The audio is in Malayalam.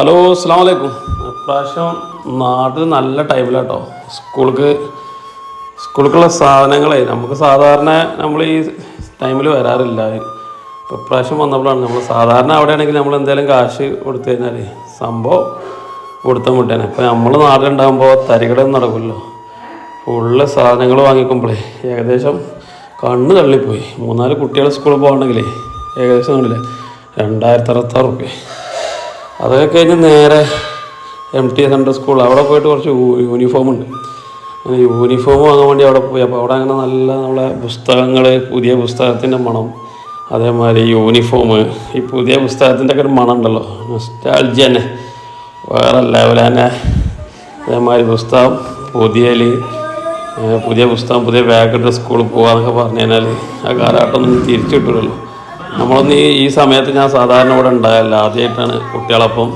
ഹലോ അസ്സലാമു അലൈക്കും. ഇപ്രാവശ്യം നാട്ടിൽ നല്ല ടൈമിലാട്ടോ സ്കൂൾക്കുള്ള സാധനങ്ങളെ നമുക്ക് സാധാരണ നമ്മൾ ഈ ടൈമിൽ വരാറില്ല. ഇപ്പോൾ ഇപ്രാവശ്യം വന്നപ്പോഴാണ് നമ്മൾ സാധാരണ അവിടെയാണെങ്കിൽ നമ്മൾ എന്തെങ്കിലും കാശ് കൊടുത്തു കഴിഞ്ഞാൽ സംഭവം കൊടുത്താൽ മുട്ടേനെ. ഇപ്പോൾ നമ്മൾ നാട്ടിലുണ്ടാകുമ്പോൾ തരികടൊന്നും നടക്കുമല്ലോ. ഫുള്ള് സാധനങ്ങൾ വാങ്ങിക്കുമ്പോഴേ ഏകദേശം കണ്ണ് തള്ളിപ്പോയി. 3-4 കുട്ടികൾ സ്കൂളിൽ പോകണമെങ്കിലേ ഏകദേശം കണ്ടില്ലേ 2666 റുപ്യ. അതൊക്കെ കഴിഞ്ഞ് നേരെ MT സെൻട്രൽ സ്കൂൾ അവിടെ പോയിട്ട് കുറച്ച് യൂണിഫോം ഉണ്ട്. യൂണിഫോം വാങ്ങാൻ വേണ്ടി അവിടെ പോയി. അപ്പോൾ അവിടെ അങ്ങനെ നല്ല നമ്മളെ പുസ്തകങ്ങൾ, പുതിയ പുസ്തകത്തിൻ്റെ മണം, അതേമാതിരി യൂണിഫോം, ഈ പുതിയ പുസ്തകത്തിൻ്റെ ഒക്കെ ഒരു മണം ഉണ്ടല്ലോ, നൊസ്റ്റാൾജിയ തന്നെ വേറെ ലെവൽ തന്നെ. അതേമാതിരി പുസ്തകം പുതിയ പുസ്തകം, പുതിയ ബാഗിട്ട് സ്കൂളിൽ പോകാമെന്നൊക്കെ പറഞ്ഞു കഴിഞ്ഞാൽ ആ കാലഘട്ടമൊന്നും തിരിച്ചു കിട്ടില്ലല്ലോ. നമ്മളൊന്നും ഈ സമയത്ത് ഞാൻ സാധാരണ ഇവിടെ ഉണ്ടാകില്ല. ആദ്യമായിട്ടാണ് കുട്ടികളൊപ്പം